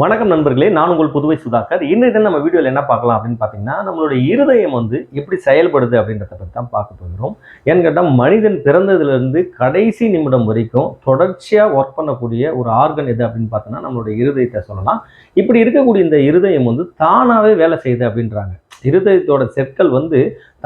வணக்கம் நண்பர்களே, நான் உங்கள் புதுவை சுதாகர். இன்னைக்கு நம்ம வீடியோவில் என்ன பார்க்கலாம் அப்படின்னு பார்த்தீங்கன்னா, நம்மளுடைய இருதயம் எப்படி செயல்படுது அப்படின்றத பற்றி தான் பார்க்க போகிறோம். ஏன்னு கேட்டால், மனிதன் பிறந்ததுலேருந்து கடைசி நிமிடம் வரைக்கும் தொடர்ச்சியாக ஒர்க் பண்ணக்கூடிய ஒரு ஆர்கன் எது அப்படின்னு பார்த்தோன்னா நம்மளுடைய இருதயத்தை சொல்லலாம். இப்படி இருக்கக்கூடிய இந்த இருதயம் தானாகவே வேலை செய்யுது அப்படின்றாங்க. இருதயத்தோட செற்கள்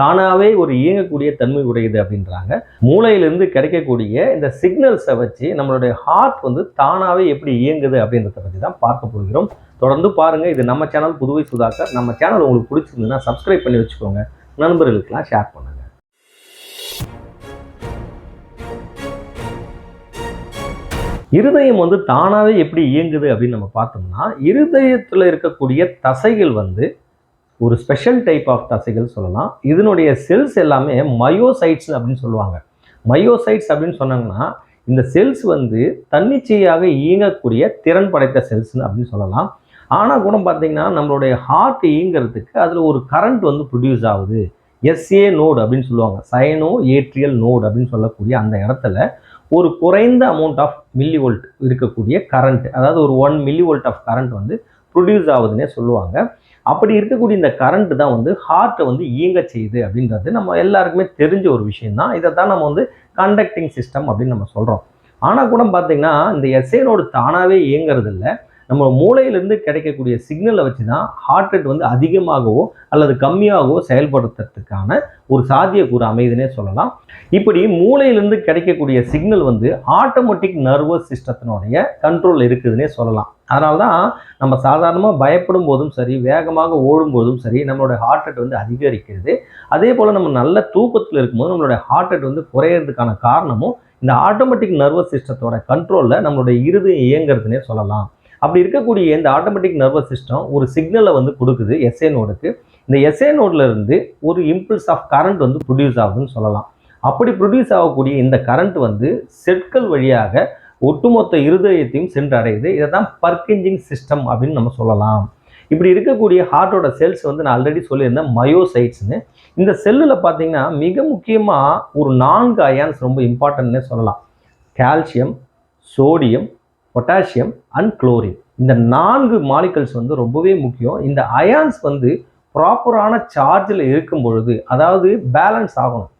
தானாகவே ஒரு இயங்கக்கூடிய தன்மை உடையது அப்படின்றாங்க. மூளையிலிருந்து கிடைக்கக்கூடிய இந்த சிக்னல்ஸை வச்சு நம்மளுடைய ஹார்ட் தானாகவே எப்படி இயங்குது அப்படின்றத பற்றி தான் பார்க்க போகிறோம். தொடர்ந்து பாருங்க. இது நம்ம சேனல் புதுவை சுதாகர். நம்ம சேனல் உங்களுக்கு பிடிச்சிருந்ததுன்னா சப்ஸ்கிரைப் பண்ணி வச்சுக்கோங்க, நண்பர்களுக்கெல்லாம் ஷேர் பண்ணுங்க. இருதயம் தானாகவே எப்படி இயங்குது அப்படின்னு நம்ம பார்த்தோம்னா, இருதயத்தில் இருக்கக்கூடிய தசைகள் ஒரு ஸ்பெஷல் டைப் ஆஃப் தசைகள் சொல்லலாம். இதனுடைய செல்ஸ் எல்லாமே மயோசைட்ஸ் அப்படின்னு சொல்லுவாங்க. மயோசைட்ஸ் அப்படின்னு சொன்னாங்கன்னா, இந்த செல்ஸ் தன்னிச்சையாக இயங்கக்கூடிய திறன் படைத்த செல்ஸ் அப்படின்னு சொல்லலாம். ஆனால் கூட பார்த்தீங்கன்னா, நம்மளுடைய ஹார்ட் இயங்கிறதுக்கு அதில் ஒரு கரண்ட் ப்ரொடியூஸ் ஆகுது. எஸ்ஏ நோடு அப்படின்னு சொல்லுவாங்க. சைனோ ஏட்ரியல் நோடு அப்படின்னு சொல்லக்கூடிய அந்த இடத்துல ஒரு குறைந்த அமௌண்ட் ஆஃப் மில்லி வோல்ட் இருக்கக்கூடிய கரண்ட், அதாவது ஒரு 1 millivolt of current produce ஆகுதுன்னே சொல்லுவாங்க. அப்படி இருக்கக்கூடிய இந்த கரண்ட் தான் ஹார்ட்டை இயங்க செய்யுது அப்படின்றது நம்ம எல்லாருக்குமே தெரிஞ்ச ஒரு விஷயம் தான். இதை தான் நம்ம கண்டக்டிங் சிஸ்டம் அப்படின்னு நம்ம சொல்கிறோம். ஆனால் கூட பார்த்தீங்கன்னா, இந்த எஸ்ஏனோடு தானாகவே இயங்கிறது இல்லை. நம்ம மூளையிலேருந்து கிடைக்கக்கூடிய சிக்னலை வச்சு தான் ஹார்ட் ரேட் அதிகமாகவோ அல்லது கம்மியாகவோ செயல்படுத்துறதுக்கான ஒரு சாத்தியக்கூறு அமைதுன்னே சொல்லலாம். இப்படி மூளையிலேருந்து கிடைக்கக்கூடிய சிக்னல் ஆட்டோமேட்டிக் நர்வஸ் சிஸ்டத்தினுடைய கண்ட்ரோல் இருக்குதுன்னே சொல்லலாம். அதனால தான் நம்ம சாதாரணமாக பயப்படும் போதும் சரி, வேகமாக ஓடும் போதும் சரி, நம்மளோட ஹார்ட் ரேட் அதிகரிக்கிறது. அதே போல் நம்ம நல்ல தூக்கத்தில் இருக்கும்போது நம்மளுடைய ஹார்ட் ரேட் குறையிறதுக்கான காரணமும் இந்த ஆட்டோமேட்டிக் நர்வஸ் சிஸ்டத்தோட கண்ட்ரோலில் நம்மளுடைய இருதயம் இயங்குறதுன்னே சொல்லலாம். அப்படி இருக்கக்கூடிய இந்த ஆட்டோமேட்டிக் நர்வஸ் சிஸ்டம் ஒரு சிக்னலை கொடுக்குது எஸ்ஏ நோடுக்கு. இந்த எஸ்ஏ நோட்ல இருந்து ஒரு இம்பல்ஸ் ஆஃப் கரண்ட் ப்ரொடியூஸ் ஆகுதுன்னு சொல்லலாம். அப்படி ப்ரொடியூஸ் ஆகக்கூடிய இந்த கரண்ட் செற்கள் வழியாக ஒட்டுமொத்த இருதயத்தையும் சென்று அடையுது. இதை தான் பர்கிஞ்சிங் சிஸ்டம் அப்படின்னு நம்ம சொல்லலாம். இப்படி இருக்கக்கூடிய ஹார்ட்டோட செல்ஸ் நான் ஆல்ரெடி சொல்லியிருந்தேன், மயோசைட்ஸ்னு. இந்த செல்லில் பார்த்தீங்கன்னா மிக முக்கியமாக ஒரு 4 அயான்ஸ் ரொம்ப இம்பார்ட்டன்ட்னே சொல்லலாம். Calcium, sodium, potassium and chlorine. இந்த 4 மாலிகல்ஸ் ரொம்பவே முக்கியம். இந்த அயான்ஸ் ப்ராப்பரான சார்ஜில் இருக்கும் பொழுது, அதாவது பேலன்ஸ் ஆகணும்.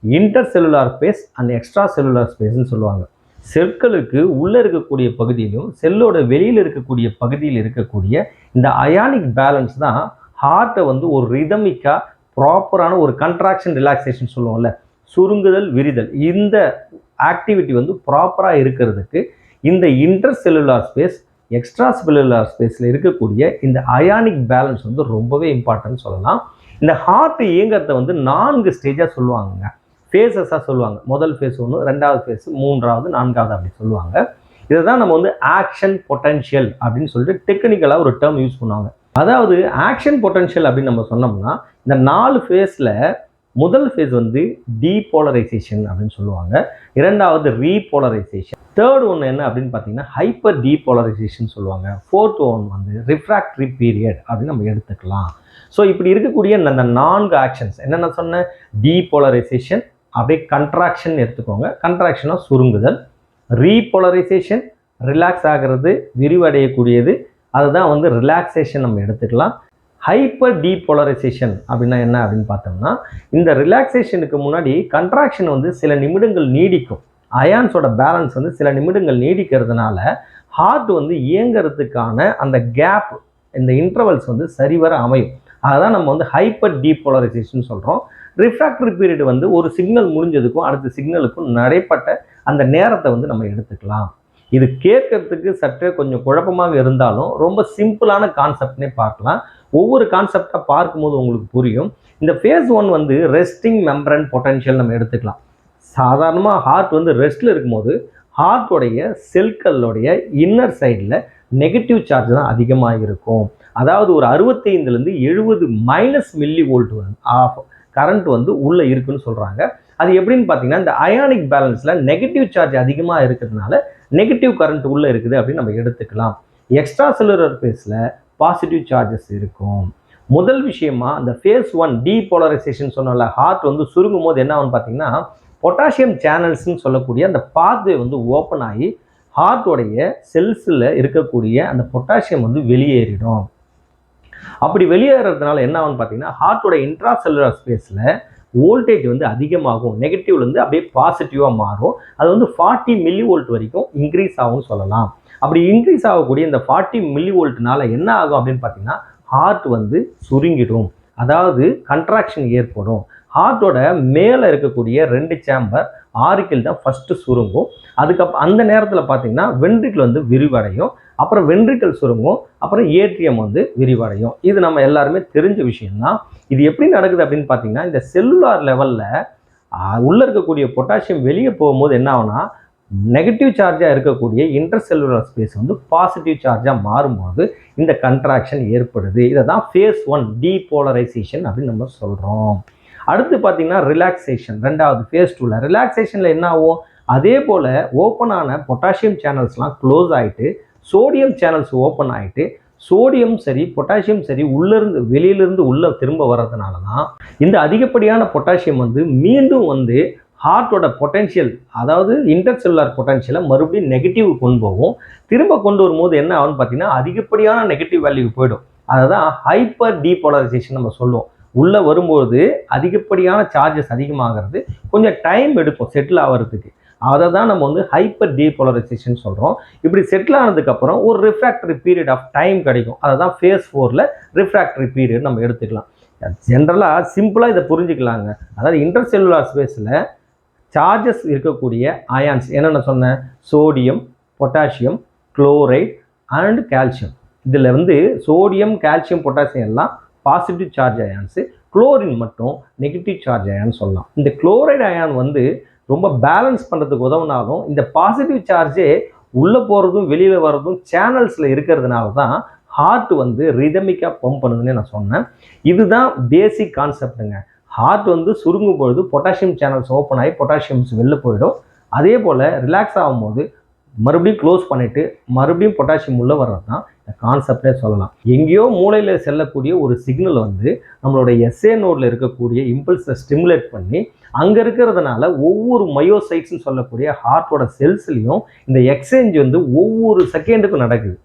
Intercellular space and extracellular ஸ்பேஸ்ன்னு சொல்லுவாங்க. செல்களுக்கு உள்ளே இருக்கக்கூடிய பகுதியிலும் செல்லோட வெளியில் இருக்கக்கூடிய பகுதியில் இருக்கக்கூடிய இந்த அயானிக் பேலன்ஸ் தான் ஹார்ட்டை ஒரு ரிதமிக்காக ப்ராப்பரான ஒரு கண்ட்ராக்ஷன் ரிலாக்ஸேஷன் சொல்லுவோம்ல, சுருங்குதல் விரிதல், இந்த ஆக்டிவிட்டி ப்ராப்பராக இருக்கிறதுக்கு இந்த inter cellular space, extra cellular ஸ்பேஸில் இருக்கக்கூடிய இந்த அயானிக் பேலன்ஸ் ரொம்பவே இம்பார்ட்டன்ட் சொல்லலாம். இந்த ஹார்ட் இயங்கத்தை 4 ஸ்டேஜாக சொல்லுவாங்க, ஃபேஸஸாக சொல்லுவாங்க. முதல் ஃபேஸ் 1, 2வது ஃபேஸ், 3வது, 4வது அப்படி சொல்லுவாங்க. இதை தான் நம்ம ஆக்ஷன் பொட்டன்ஷியல் அப்படின்னு சொல்லிட்டு டெக்னிக்கலாக ஒரு டேர்ம் யூஸ் பண்ணுவாங்க. அதாவது ஆக்ஷன் பொட்டன்ஷியல் அப்படின்னு நம்ம சொன்னோம்னா, இந்த 4 ஃபேஸில் முதல் ஃபேஸ் டீபோலரைசேஷன் அப்படின்னு சொல்லுவாங்க. 2வது ரீபோலரைசேஷன். தேர்ட் ஒன்று என்ன அப்படின்னு பார்த்தீங்கன்னா ஹைப்பர் டீபோலரைசேஷன் சொல்லுவாங்க. 4th ஒன் ரிஃப்ராக்டரி பீரியட் அப்படின்னு நம்ம எடுத்துக்கலாம். ஸோ இப்படி இருக்கக்கூடிய அந்த 4 ஆக்ஷன்ஸ் என்னென்ன சொன்ன, டீபோலரைசேஷன் அப்படியே கண்ட்ராக்ஷன் எடுத்துக்கோங்க. கண்ட்ராக்ஷனாக சுருங்குதல், ரீபோலரைசேஷன் ரிலாக்ஸ் ஆகிறது, விரிவடையக்கூடியது, அதுதான் ரிலாக்ஸேஷன் நம்ம எடுத்துக்கலாம். ஹைப்பர் டீபோலரைசேஷன் அப்படின்னா என்ன அப்படின்னு பார்த்தோம்னா, இந்த ரிலாக்ஸேஷனுக்கு முன்னாடி கண்ட்ராக்ஷன் சில நிமிடங்கள் நீடிக்கும். அயான்ஸோட பேலன்ஸ் சில நிமிடங்கள் நீடிக்கிறதுனால ஹார்ட் இயங்கிறதுக்கான அந்த கேப், இந்த இன்டர்வல்ஸ் சரிவர அமையும். அதுதான் நம்ம ஹைப்பர் டீபோலரைசேஷன் சொல்கிறோம். ரிஃப்ராக்டரி பீரியட் ஒரு சிக்னல் முடிஞ்சதுக்கும் அடுத்த சிக்னலுக்கும் நடைப்பட்ட அந்த நேரத்தை நம்ம எடுத்துக்கலாம். இது கேட்கறதுக்கு சற்றே கொஞ்சம் குழப்பமாக இருந்தாலும் ரொம்ப சிம்பிளான கான்செப்ட்னே பார்க்கலாம். ஒவ்வொரு கான்செப்டாக பார்க்கும்போது உங்களுக்கு புரியும். இந்த ஃபேஸ் 1 ரெஸ்டிங் மெம்பரன் பொட்டன்ஷியல் நம்ம எடுத்துக்கலாம். சாதாரணமாக ஹார்ட் ரெஸ்ட்டில் இருக்கும்போது ஹார்ட்டோடைய செல்களுடைய இன்னர் சைடில் நெகட்டிவ் சார்ஜ் தான் அதிகமாக இருக்கும். அதாவது ஒரு 65லேருந்து 70 minus millivolt of current உள்ளே இருக்குன்னு சொல்கிறாங்க. அது எப்படின்னு பார்த்தீங்கன்னா, இந்த அயானிக் பேலன்ஸில் நெகட்டிவ் சார்ஜ் அதிகமாக இருக்கிறதுனால நெகட்டிவ் கரண்ட் உள்ளே இருக்குது அப்படின்னு நம்ம எடுத்துக்கலாம். எக்ஸ்ட்ரா செல்லுலர் ஸ்பேஸில் பாசிட்டிவ் சார்ஜஸ் இருக்கும். முதல் விஷயமா அந்த ஃபேஸ் 1 டீபோலரைசேஷன் சொன்னால ஹார்ட் சுருங்கும் போது என்ன ஆகும்னு பார்த்தீங்கன்னா, பொட்டாசியம் சேனல்ஸ்ன்னு சொல்லக்கூடிய அந்த பாத்வே ஓப்பன் ஆகி ஹார்ட்டோடைய செல்ஸில் இருக்கக்கூடிய அந்த பொட்டாசியம் வந்து வெளியேறிடும். அப்படி வெளியேறதுனால என்ன ஆகும்னு பார்த்தீங்கன்னா, ஹார்ட்டோட இன்ட்ரா செல்லுலார் ஸ்பேஸில் வோல்டேஜ் வந்து அதிகமாகும். நெகட்டிவ்லேருந்து அப்படியே பாசிட்டிவாக மாறும். அது வந்து 40 மில்லி வோல்ட் வரைக்கும் இன்க்ரீஸ் ஆகும்னு சொல்லலாம். அப்படி இன்க்ரீஸ் ஆகக்கூடிய இந்த 40 மில்லி வோல்ட்னால என்ன ஆகும் அப்படின்னு பார்த்தீங்கன்னா, ஹார்ட் வந்து சுருங்கிடும். அதாவது கண்ட்ராக்ஷன் ஏற்படும். ஹார்ட்டோட மேலே இருக்கக்கூடிய 2 சேம்பர் ஆரிக்கிள் தான் ஃபஸ்ட்டு சுருங்கும். அதுக்கப்புறம் அந்த நேரத்தில் பார்த்தீங்கன்னா வென்ட்ரிக்கிள் வந்து விரிவடையும். அப்புறம் வென்ட்ரிக்கிள் சுருங்கும். அப்புறம் ஏட்ரியம் வந்து விரிவடையும். இது நம்ம எல்லாருமே தெரிஞ்ச விஷயம்தான். இது எப்படி நடக்குது அப்படின்னு பார்த்தீங்கன்னா, இந்த செல்லுலார் லெவலில் உள்ளே இருக்கக்கூடிய பொட்டாசியம் வெளியே போகும்போது என்ன ஆகும்னா, நெகட்டிவ் சார்ஜாக இருக்கக்கூடிய இன்டர்செல்லுலர் ஸ்பேஸ் வந்து பாசிட்டிவ் சார்ஜாக மாறும்போது இந்த கண்ட்ராக்ஷன் ஏற்படுது. இதை தான் ஃபேஸ் 1 டீபோலரைசேஷன் அப்படின்னு நம்ம சொல்கிறோம். அடுத்து பார்த்தீங்கன்னா ரிலாக்ஸேஷன், ரெண்டாவது ஃபேஸ் 2ல. ரிலாக்ஸேஷனில் என்ன ஆகும், அதே போல் ஓப்பனான பொட்டாசியம் சேனல்ஸ்லாம் க்ளோஸ் ஆகிட்டு சோடியம் சேனல்ஸ் ஓப்பன் ஆகிட்டு சோடியம் சரி பொட்டாசியம் சரி உள்ளிருந்து வெளியிலிருந்து உள்ளே திரும்ப வர்றதுனால தான் இந்த அதிகப்படியான பொட்டாசியம் வந்து மீண்டும் வந்து ஹார்ட்டோட பொட்டென்ஷியல், அதாவது இன்டர்செல்லுலார் பொட்டென்ஷியலை மறுபடியும் நெகட்டிவ் கொண்டு போகும். திரும்ப கொண்டு வரும்போது என்ன ஆகும்னு பார்த்தீங்கன்னா, அதிகப்படியான நெகட்டிவ் வேல்யூ போயிடும். அதை தான் ஹைப்பர் டீபோலரைசேஷன் நம்ம சொல்லுவோம். உள்ளே வரும்போது அதிகப்படியான சார்ஜஸ் அதிகமாகிறது கொஞ்சம் டைம் எடுக்கும் செட்டில் ஆகிறதுக்கு. அதை தான் நம்ம வந்து ஹைப்பர் டீபோலரைசேஷன் சொல்கிறோம். இப்படி செட்டில் ஆனதுக்கப்புறம் ஒரு ரிஃப்ராக்டரி பீரியட் ஆஃப் டைம் கிடைக்கும். அதை தான் ஃபேஸ் 4ல் ரிஃப்ராக்டரி பீரியட் நம்ம எடுத்துக்கலாம். ஜென்ரலாக சிம்பிளாக இதை புரிஞ்சுக்கலாங்க. அதாவது இன்டர்செல்லுலார் ஸ்பேஸில் சார்ஜஸ் இருக்கக்கூடிய அயான்ஸ் என்னென்ன சொன்னேன், sodium, potassium, chloride and calcium. இதில் வந்து சோடியம், கால்சியம், பொட்டாசியம் எல்லாம் பாசிட்டிவ் சார்ஜ் அயான்ஸு, குளோரின் மட்டும் நெகட்டிவ் சார்ஜ் அயான் சொல்லலாம். இந்த குளோரைட் அயான் வந்து ரொம்ப பேலன்ஸ் பண்ணுறதுக்கு உதவுனாலும் இந்த பாசிட்டிவ் சார்ஜே உள்ளே போகிறதும் வெளியில் வர்றதும் சேனல்ஸில் இருக்கிறதுனால தான் ஹார்ட் வந்து ரிதமிக்காக பம்ப் பண்ணுதுன்னு நான் சொன்னேன். இதுதான் பேசிக் கான்செப்டுங்க. ஹார்ட் வந்து சுருங்கும் பொழுது பொட்டாசியம் சேனல்ஸ் ஓப்பன் ஆகி பொட்டாசியம்ஸ் வெளில போயிடும். அதே போல் ரிலாக்ஸ் ஆகும்போது மறுபடியும் க்ளோஸ் பண்ணிவிட்டு மறுபடியும் பொட்டாசியம் உள்ளே வர்றது தான் இந்த கான்செப்டே சொல்லலாம். எங்கேயோ மூளையில் செல்லக்கூடிய ஒரு சிக்னல் வந்து நம்மளோட எஸ்ஏ நோடில் இருக்கக்கூடிய இம்பல்ஸை ஸ்டிமுலேட் பண்ணி அங்கே இருக்கிறதுனால ஒவ்வொரு மயோசைட்ஸ்ன்னு சொல்லக்கூடிய ஹார்ட்டோட செல்ஸ்லையும் இந்த எக்ஸ்சேஞ்ச் வந்து ஒவ்வொரு செகண்டுக்கும் நடக்குது.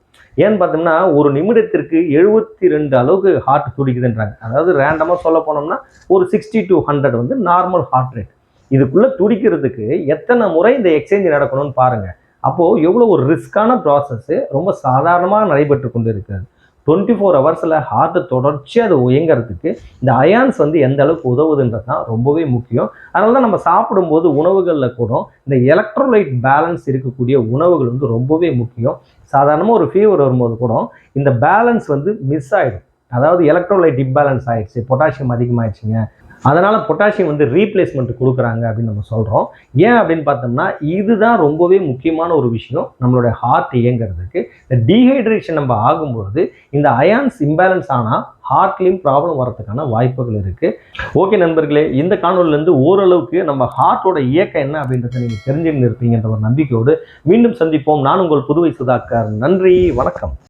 ஏன்னு பார்த்தோம்னா ஒரு நிமிடத்திற்கு 72 அளவுக்கு ஹார்ட் துடிக்குதுன்றாங்க. அதாவது ரேண்டமாக சொல்ல போனோம்னா ஒரு 60 to 100 வந்து நார்மல் ஹார்ட் ரேட். இதுக்குள்ளே துடிக்கிறதுக்கு எத்தனை முறை இந்த எக்ஸ்சேஞ்ச் நடக்கணும்னு பாருங்கள். அப்போது எவ்வளோ ஒரு ரிஸ்க்கான ப்ராசஸ்ஸு ரொம்ப சாதாரணமாக நடைபெற்று கொண்டு இருக்கிறது. 24 ஹவர்ஸில் ஹார்ட்டை தொடர்ச்சியாக அதை இயங்கிறதுக்கு இந்த அயான்ஸ் வந்து எந்த அளவுக்கு உதவுதுன்றது தான் ரொம்பவே முக்கியம். அதனால தான் நம்ம சாப்பிடும்போது உணவுகளில் கூட இந்த எலக்ட்ரோலைட் பேலன்ஸ் இருக்கக்கூடிய உணவுகள் வந்து ரொம்பவே முக்கியம். சாதாரணமாக ஒரு ஃபீவர் வரும்போது கூட இந்த பேலன்ஸ் வந்து மிஸ் ஆகிடும். அதாவது எலக்ட்ரோலைட் இம்பேலன்ஸ் ஆகிடுச்சு, பொட்டாசியம் அதிகமாகிடுச்சிங்க, அதனால் பொட்டாசியம் வந்து ரீப்ளேஸ்மெண்ட் கொடுக்குறாங்க அப்படின்னு நம்ம சொல்கிறோம். ஏன் அப்படின்னு பார்த்தோம்னா இதுதான் ரொம்பவே முக்கியமான ஒரு விஷயம் நம்மளுடைய ஹார்ட் இயங்கிறதுக்கு. இந்த டீஹைட்ரேஷன் நம்ம ஆகும்பொழுது இந்த அயான்ஸ் இம்பேலன்ஸ் ஆனால் ஹார்ட்லேயும் ப்ராப்ளம் வரதுக்கான வாய்ப்புகள் இருக்குது. ஓகே நண்பர்களே, இந்த காணொலியிலேருந்து ஓரளவுக்கு நம்ம ஹார்ட்டோட இயக்கம் என்ன அப்படின்றத நீங்கள் தெரிஞ்சுன்னு இருப்பீங்கன்ற ஒரு நம்பிக்கையோடு மீண்டும் சந்திப்போம். நான் உங்கள் புதுவை சுதாகர். நன்றி, வணக்கம்.